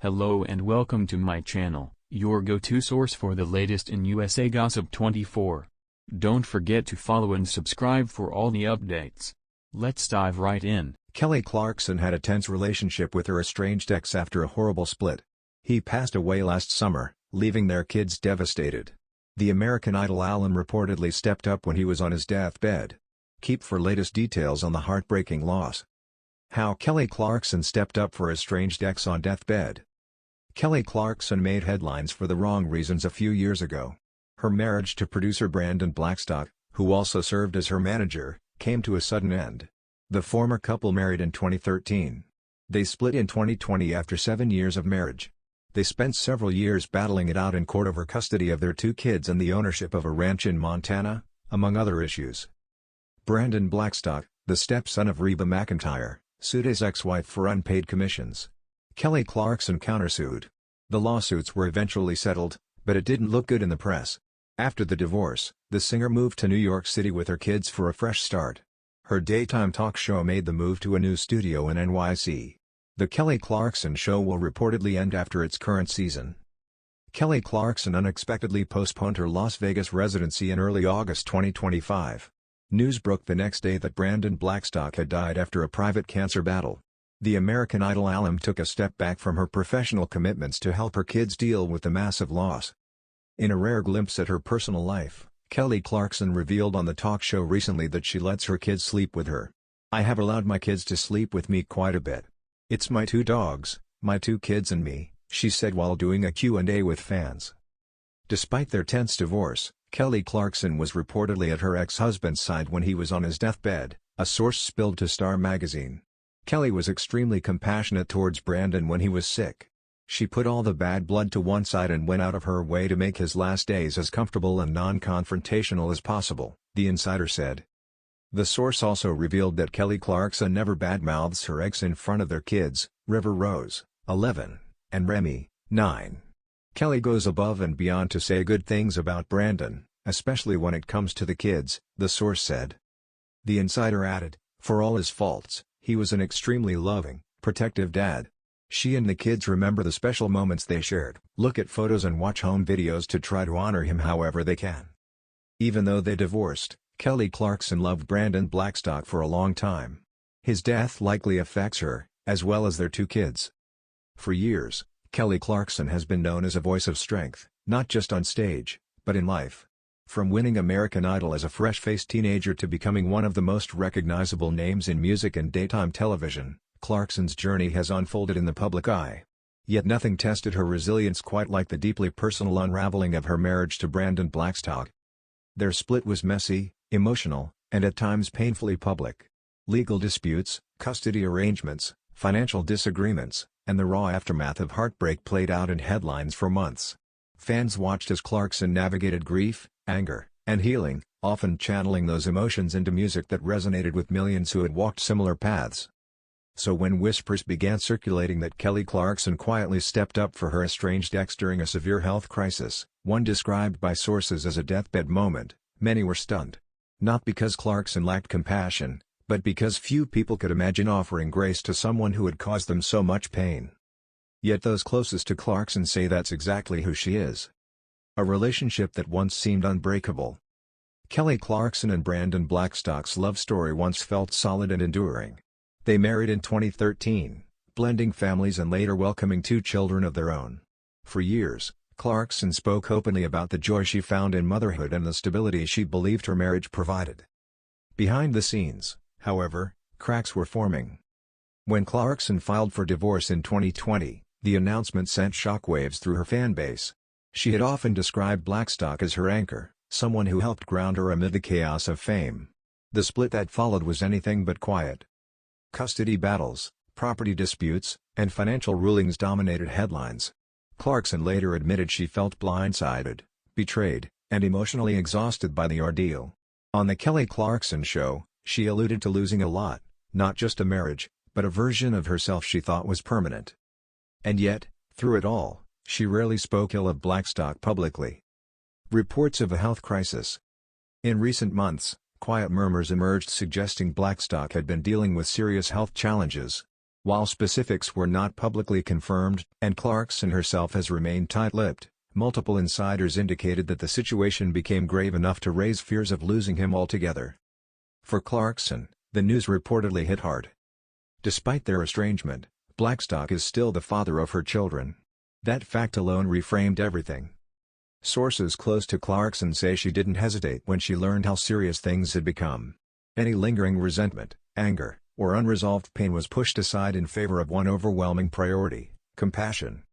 Hello and welcome to my channel, your go-to source for the latest in USA Gossip 24. Don't forget to follow and subscribe for all the updates. Let's dive right in. Kelly Clarkson had a tense relationship with her estranged ex after a horrible split. He passed away last summer, leaving their kids devastated. The American Idol alum reportedly stepped up when he was on his deathbed. Keep for latest details on the heartbreaking loss. How Kelly Clarkson stepped up for estranged ex on deathbed. Kelly Clarkson made headlines for the wrong reasons a few years ago. Her marriage to producer Brandon Blackstock, who also served as her manager, came to a sudden end. The former couple married in 2013. They split in 2020 after 7 years of marriage. They spent several years battling it out in court over custody of their 2 kids and the ownership of a ranch in Montana, among other issues. Brandon Blackstock, the stepson of Reba McEntire, sued his ex-wife for unpaid commissions. Kelly Clarkson countersued. The lawsuits were eventually settled, but it didn't look good in the press. After the divorce, the singer moved to New York City with her kids for a fresh start. Her daytime talk show made the move to a new studio in NYC. The Kelly Clarkson Show will reportedly end after its current season. Kelly Clarkson unexpectedly postponed her Las Vegas residency in early August 2025. News broke the next day that Brandon Blackstock had died after a private cancer battle. The American Idol alum took a step back from her professional commitments to help her kids deal with the massive loss. In a rare glimpse at her personal life, Kelly Clarkson revealed on the talk show recently that she lets her kids sleep with her. "I have allowed my kids to sleep with me quite a bit. It's my 2 dogs, my 2 kids and me," she said while doing a Q&A with fans. Despite their tense divorce, Kelly Clarkson was reportedly at her ex-husband's side when he was on his deathbed, a source spilled to Star magazine. Kelly was extremely compassionate towards Brandon when he was sick. She put all the bad blood to one side and went out of her way to make his last days as comfortable and non-confrontational as possible, the insider said. The source also revealed that Kelly Clarkson never badmouths her ex in front of their kids, River Rose, 11, and Remy, 9. Kelly goes above and beyond to say good things about Brandon, especially when it comes to the kids, the source said. The insider added, "For all his faults, he was an extremely loving, protective dad. She and the kids remember the special moments they shared, look at photos and watch home videos to try to honor him however they can." Even though they divorced, Kelly Clarkson loved Brandon Blackstock for a long time. His death likely affects her, as well as their 2 kids. For years, Kelly Clarkson has been known as a voice of strength, not just on stage, but in life. From winning American Idol as a fresh-faced teenager to becoming one of the most recognizable names in music and daytime television, Clarkson's journey has unfolded in the public eye. Yet nothing tested her resilience quite like the deeply personal unraveling of her marriage to Brandon Blackstock. Their split was messy, emotional, and at times painfully public. Legal disputes, custody arrangements, financial disagreements, and the raw aftermath of heartbreak played out in headlines for months. Fans watched as Clarkson navigated grief, anger, and healing, often channeling those emotions into music that resonated with millions who had walked similar paths. So when whispers began circulating that Kelly Clarkson quietly stepped up for her estranged ex during a severe health crisis, one described by sources as a deathbed moment, many were stunned. Not because Clarkson lacked compassion, but because few people could imagine offering grace to someone who had caused them so much pain. Yet those closest to Clarkson say that's exactly who she is. A relationship that once seemed unbreakable. Kelly Clarkson and Brandon Blackstock's love story once felt solid and enduring. They married in 2013, blending families and later welcoming 2 children of their own. For years, Clarkson spoke openly about the joy she found in motherhood and the stability she believed her marriage provided. Behind the scenes, however, cracks were forming. When Clarkson filed for divorce in 2020, the announcement sent shockwaves through her fan base. She had often described Blackstock as her anchor, someone who helped ground her amid the chaos of fame. The split that followed was anything but quiet. Custody battles, property disputes, and financial rulings dominated headlines. Clarkson later admitted she felt blindsided, betrayed, and emotionally exhausted by the ordeal. On The Kelly Clarkson Show, she alluded to losing a lot, not just a marriage, but a version of herself she thought was permanent. And yet, through it all, she rarely spoke ill of Blackstock publicly. Reports of a health crisis. In recent months, quiet murmurs emerged suggesting Blackstock had been dealing with serious health challenges. While specifics were not publicly confirmed, and Clarkson herself has remained tight-lipped, multiple insiders indicated that the situation became grave enough to raise fears of losing him altogether. For Clarkson, the news reportedly hit hard. Despite their estrangement, Blackstock is still the father of her children. That fact alone reframed everything. Sources close to Clarkson say she didn't hesitate when she learned how serious things had become. Any lingering resentment, anger, or unresolved pain was pushed aside in favor of one overwhelming priority: compassion.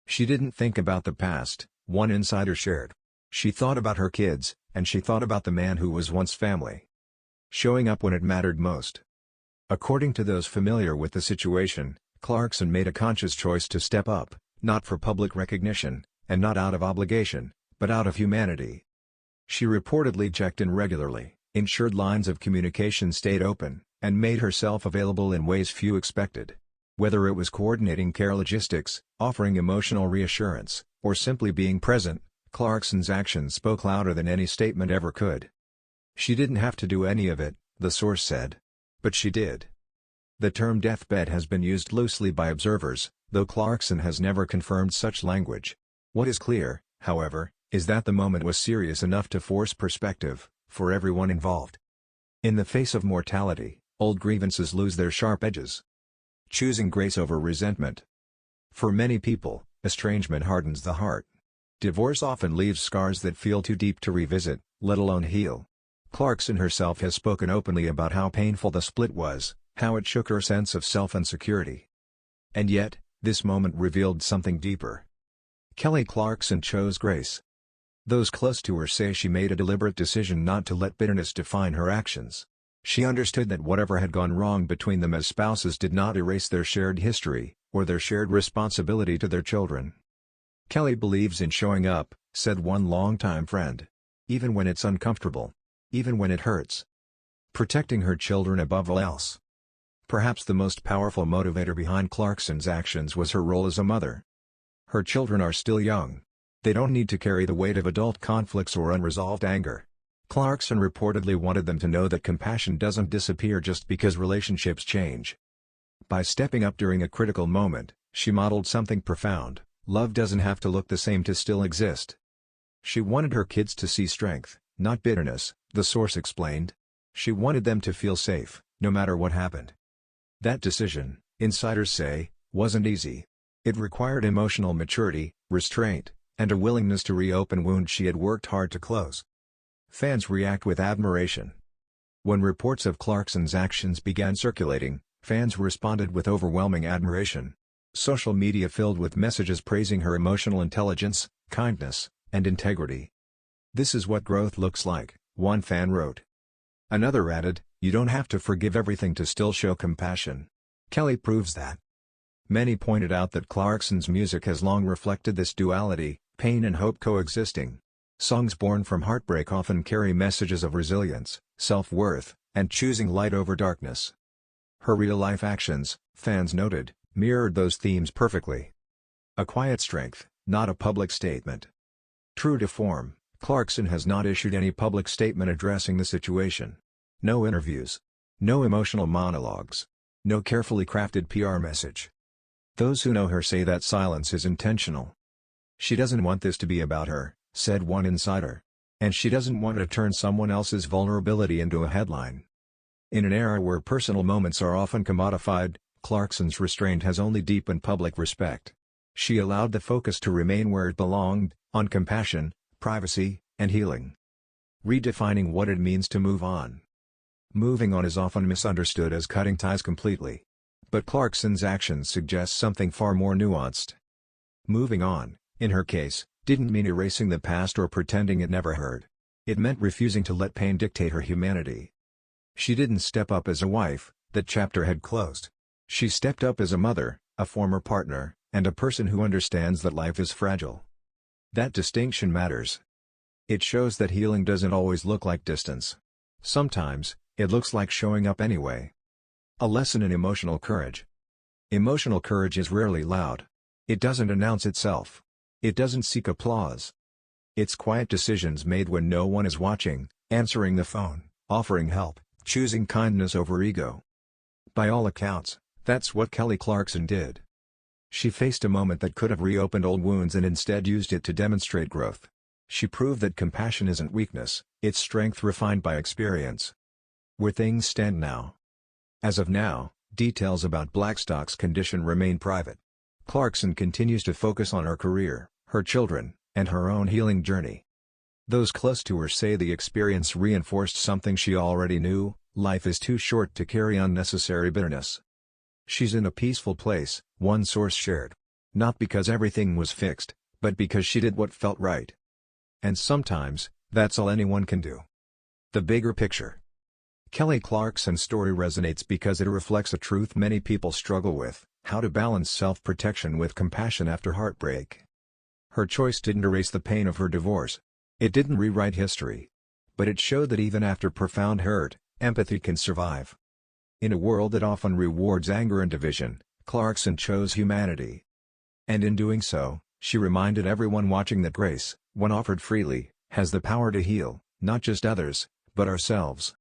She didn't think about the past, one insider shared. She thought about her kids, and she thought about the man who was once family. Showing up when it mattered most. According to those familiar with the situation, Clarkson made a conscious choice to step up, not for public recognition, and not out of obligation, but out of humanity. She reportedly checked in regularly, ensured lines of communication stayed open, and made herself available in ways few expected. Whether it was coordinating care logistics, offering emotional reassurance, or simply being present, Clarkson's actions spoke louder than any statement ever could. She didn't have to do any of it, the source said. But she did. The term deathbed has been used loosely by observers, though Clarkson has never confirmed such language. What is clear, however, is that the moment was serious enough to force perspective, for everyone involved. In the face of mortality, old grievances lose their sharp edges. Choosing grace over resentment. For many people, estrangement hardens the heart. Divorce often leaves scars that feel too deep to revisit, let alone heal. Clarkson herself has spoken openly about how painful the split was, how it shook her sense of self and security. And yet, this moment revealed something deeper. Kelly Clarkson chose grace. Those close to her say she made a deliberate decision not to let bitterness define her actions. She understood that whatever had gone wrong between them as spouses did not erase their shared history, or their shared responsibility to their children. Kelly believes in showing up, said one longtime friend. Even when it's uncomfortable. Even when it hurts. Protecting her children above all else. Perhaps the most powerful motivator behind Clarkson's actions was her role as a mother. Her children are still young. They don't need to carry the weight of adult conflicts or unresolved anger. Clarkson reportedly wanted them to know that compassion doesn't disappear just because relationships change. By stepping up during a critical moment, she modeled something profound: love doesn't have to look the same to still exist. She wanted her kids to see strength, not bitterness, the source explained. She wanted them to feel safe, no matter what happened. That decision, insiders say, wasn't easy. It required emotional maturity, restraint, and a willingness to reopen wounds she had worked hard to close. Fans react with admiration. When reports of Clarkson's actions began circulating, fans responded with overwhelming admiration. Social media filled with messages praising her emotional intelligence, kindness, and integrity. "This is what growth looks like," one fan wrote. Another added, "You don't have to forgive everything to still show compassion." Kelly proves that. Many pointed out that Clarkson's music has long reflected this duality, pain and hope coexisting. Songs born from heartbreak often carry messages of resilience, self-worth, and choosing light over darkness. Her real-life actions, fans noted, mirrored those themes perfectly. A quiet strength, not a public statement. True to form, Clarkson has not issued any public statement addressing the situation. No interviews. No emotional monologues. No carefully crafted PR message. Those who know her say that silence is intentional. She doesn't want this to be about her, said one insider. And she doesn't want to turn someone else's vulnerability into a headline. In an era where personal moments are often commodified, Clarkson's restraint has only deepened public respect. She allowed the focus to remain where it belonged, on compassion, privacy, and healing. Redefining what it means to move on. Moving on is often misunderstood as cutting ties completely. But Clarkson's actions suggest something far more nuanced. Moving on, in her case, didn't mean erasing the past or pretending it never hurt. It meant refusing to let pain dictate her humanity. She didn't step up as a wife, that chapter had closed. She stepped up as a mother, a former partner, and a person who understands that life is fragile. That distinction matters. It shows that healing doesn't always look like distance. Sometimes, it looks like showing up anyway. A lesson in emotional courage. Emotional courage is rarely loud. It doesn't announce itself. It doesn't seek applause. It's quiet decisions made when no one is watching, answering the phone, offering help, choosing kindness over ego. By all accounts, That's what Kelly Clarkson did. She faced a moment that could have reopened old wounds and instead used it to demonstrate growth. She proved that compassion isn't weakness, it's strength refined by experience. Where things stand now. As of now, details about Blackstock's condition remain private. Clarkson continues to focus on her career, her children, and her own healing journey. Those close to her say the experience reinforced something she already knew: life is too short to carry unnecessary bitterness. She's in a peaceful place, one source shared. Not because everything was fixed, but because she did what felt right. And sometimes, that's all anyone can do. The bigger picture. Kelly Clarkson's story resonates because it reflects a truth many people struggle with: how to balance self-protection with compassion after heartbreak. Her choice didn't erase the pain of her divorce. It didn't rewrite history. But it showed that even after profound hurt, empathy can survive. In a world that often rewards anger and division, Clarkson chose humanity. And in doing so, she reminded everyone watching that grace, when offered freely, has the power to heal, not just others, but ourselves.